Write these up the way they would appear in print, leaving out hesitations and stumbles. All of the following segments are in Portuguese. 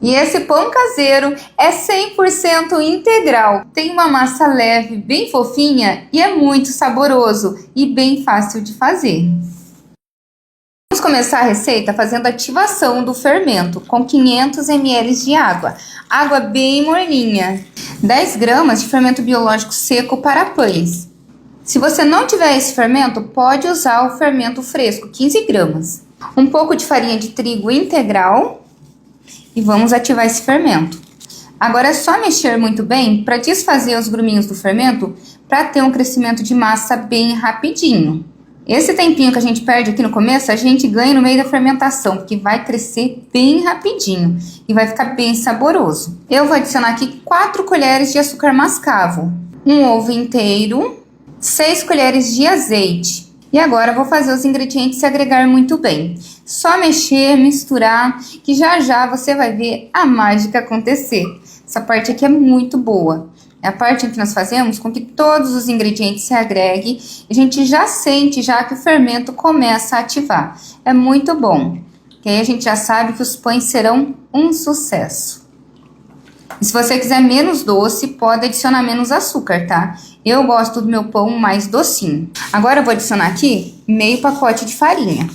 E esse pão caseiro é 100% integral. Tem uma massa leve, bem fofinha e é muito saboroso e bem fácil de fazer. Vamos começar a receita fazendo a ativação do fermento com 500 ml de água. Água bem morninha. 10 gramas de fermento biológico seco para pães. Se você não tiver esse fermento, pode usar o fermento fresco, 15 gramas. Um pouco de farinha de trigo integral. E vamos ativar esse fermento. Agora é só mexer muito bem para desfazer os gruminhos do fermento para ter um crescimento de massa bem rapidinho. Esse tempinho que a gente perde aqui no começo, a gente ganha no meio da fermentação, porque vai crescer bem rapidinho e vai ficar bem saboroso. Eu vou adicionar aqui 4 colheres de açúcar mascavo, um ovo inteiro, 6 colheres de azeite. E agora vou fazer os ingredientes se agregar muito bem. Só mexer, misturar, que já já você vai ver a mágica acontecer. Essa parte aqui é muito boa. É a parte em que nós fazemos com que todos os ingredientes se agreguem. E a gente já sente já que o fermento começa a ativar. É muito bom. Que aí a gente já sabe que os pães serão um sucesso. E se você quiser menos doce, pode adicionar menos açúcar, tá? Eu gosto do meu pão mais docinho. Agora eu vou adicionar aqui meio pacote de farinha.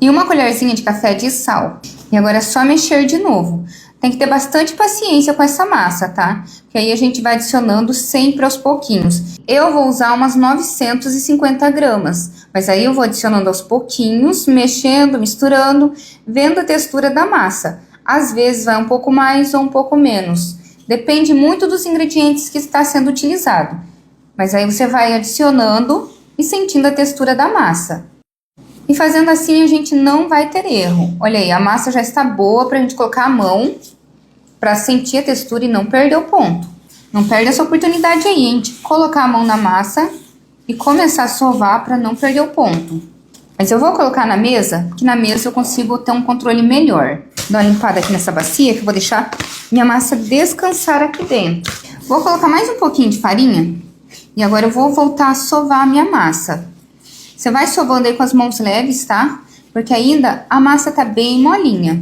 E uma colherzinha de café de sal. E agora é só mexer de novo. Tem que ter bastante paciência com essa massa, tá? Porque aí a gente vai adicionando sempre aos pouquinhos. Eu vou usar umas 950 gramas. Mas aí eu vou adicionando aos pouquinhos, mexendo, misturando, vendo a textura da massa. Às vezes vai um pouco mais ou um pouco menos. Depende muito dos ingredientes que está sendo utilizado. Mas aí você vai adicionando e sentindo a textura da massa. E fazendo assim a gente não vai ter erro. Olha aí, a massa já está boa para a gente colocar a mão para sentir a textura e não perder o ponto. Não perde essa oportunidade aí, hein, de colocar a mão na massa e começar a sovar para não perder o ponto. Mas eu vou colocar na mesa, que na mesa eu consigo ter um controle melhor. Dá uma limpada aqui nessa bacia que eu vou deixar minha massa descansar aqui dentro. Vou colocar mais um pouquinho de farinha e agora eu vou voltar a sovar a minha massa. Você vai sovando aí com as mãos leves, tá? Porque ainda a massa tá bem molinha.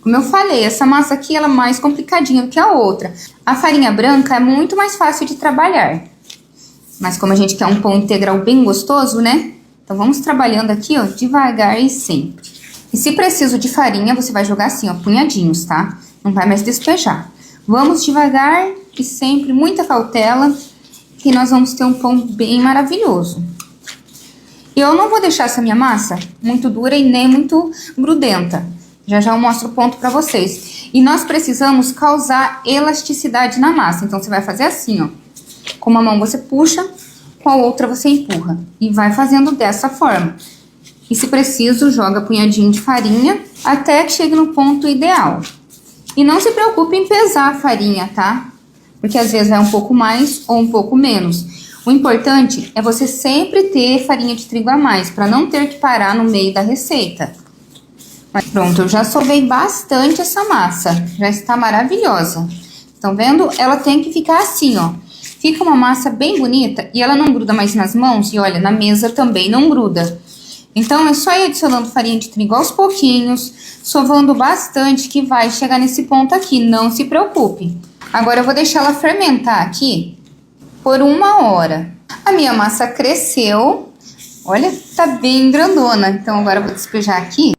Como eu falei, essa massa aqui ela é mais complicadinha do que a outra. A farinha branca é muito mais fácil de trabalhar. Mas como a gente quer um pão integral bem gostoso, né? Então vamos trabalhando aqui, ó, devagar e sempre. E se preciso de farinha, você vai jogar assim, ó, punhadinhos, tá? Não vai mais despejar. Vamos devagar e sempre, muita cautela, que nós vamos ter um pão bem maravilhoso. Eu não vou deixar essa minha massa muito dura e nem muito grudenta. Já já eu mostro o ponto pra vocês. E nós precisamos causar elasticidade na massa. Então você vai fazer assim, ó. Com uma mão você puxa, com a outra você empurra. E vai fazendo dessa forma. E se preciso, joga punhadinho de farinha até que chegue no ponto ideal. E não se preocupe em pesar a farinha, tá? Porque às vezes vai um pouco mais ou um pouco menos. O importante é você sempre ter farinha de trigo a mais, para não ter que parar no meio da receita. Mas pronto, eu já sovei bastante essa massa, já está maravilhosa. Estão vendo? Ela tem que ficar assim, ó. Fica uma massa bem bonita e ela não gruda mais nas mãos e olha, na mesa também não gruda. Então é só ir adicionando farinha de trigo aos pouquinhos, sovando bastante que vai chegar nesse ponto aqui, não se preocupe. Agora eu vou deixar ela fermentar aqui por 1 hora. A minha massa cresceu, olha, tá bem grandona. Então agora eu vou despejar aqui.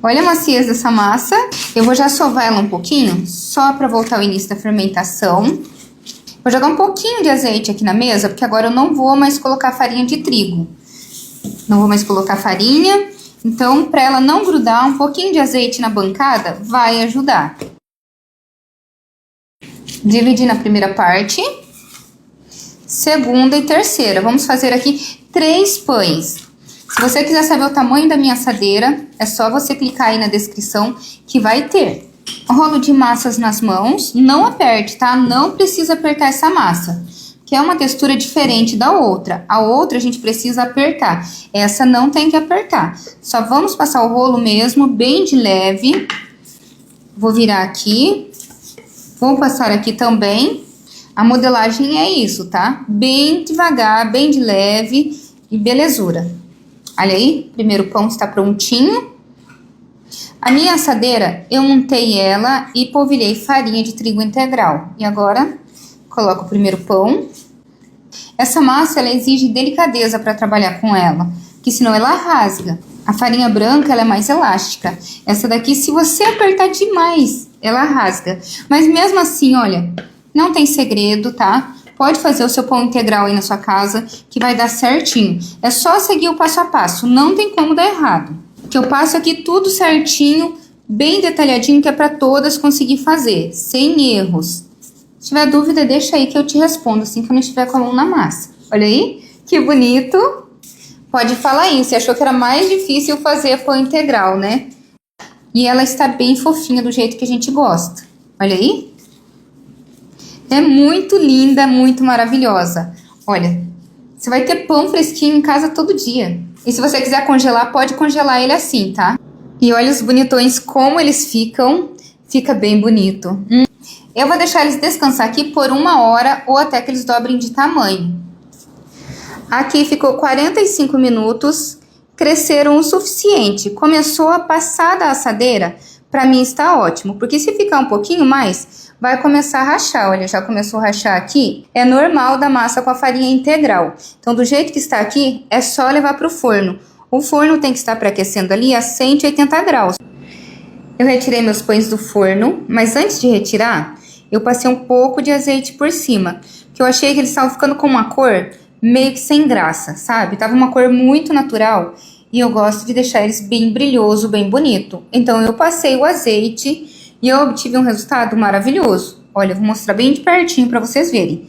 Olha a maciez dessa massa. Eu vou já sovar ela um pouquinho, só para voltar ao início da fermentação. Vou jogar um pouquinho de azeite aqui na mesa, porque agora eu não vou mais colocar farinha de trigo. Não vou mais colocar farinha. Então, para ela não grudar, um pouquinho de azeite na bancada vai ajudar. Dividir na primeira parte, segunda e terceira. Vamos fazer aqui 3 pães. Se você quiser saber o tamanho da minha assadeira, é só você clicar aí na descrição que vai ter. Rolo de massas nas mãos, não aperte, tá? Não precisa apertar essa massa, que é uma textura diferente da outra. A outra a gente precisa apertar, essa não tem que apertar. Só vamos passar o rolo mesmo, bem de leve. Vou virar aqui. Vou passar aqui também. A modelagem é isso, tá? Bem devagar, bem de leve e belezura. Olha aí, primeiro pão está prontinho. A minha assadeira, eu montei ela e polvilhei farinha de trigo integral. E agora, coloco o primeiro pão. Essa massa, ela exige delicadeza para trabalhar com ela, que senão ela rasga. A farinha branca, ela é mais elástica. Essa daqui, se você apertar demais, ela rasga. Mas mesmo assim, olha, não tem segredo, tá? Pode fazer o seu pão integral aí na sua casa, que vai dar certinho. É só seguir o passo a passo, não tem como dar errado. Que eu passo aqui tudo certinho, bem detalhadinho, que é para todas conseguir fazer, sem erros. Se tiver dúvida, deixa aí que eu te respondo, assim que eu não estiver com a mão na massa. Olha aí, que bonito. Pode falar aí, você achou que era mais difícil fazer pão integral, né? E ela está bem fofinha, do jeito que a gente gosta. Olha aí. É muito linda, muito maravilhosa. Olha, você vai ter pão fresquinho em casa todo dia. E se você quiser congelar, pode congelar ele assim, tá? E olha os bonitões como eles ficam. Fica bem bonito. Eu vou deixar eles descansar aqui por 1 hora ou até que eles dobrem de tamanho. Aqui ficou 45 minutos. Cresceram o suficiente. Começou a passar da assadeira. Pra mim está ótimo, porque se ficar um pouquinho mais, vai começar a rachar. Olha, já começou a rachar aqui. É normal da massa com a farinha integral. Então, do jeito que está aqui, é só levar para o forno. O forno tem que estar pré-aquecendo ali a 180 graus. Eu retirei meus pães do forno, mas antes de retirar, eu passei um pouco de azeite por cima, que eu achei que eles estavam ficando com uma cor meio que sem graça, sabe? Tava uma cor muito natural. E eu gosto de deixar eles bem brilhoso, bem bonito. Então, eu passei o azeite e eu obtive um resultado maravilhoso. Olha, eu vou mostrar bem de pertinho para vocês verem.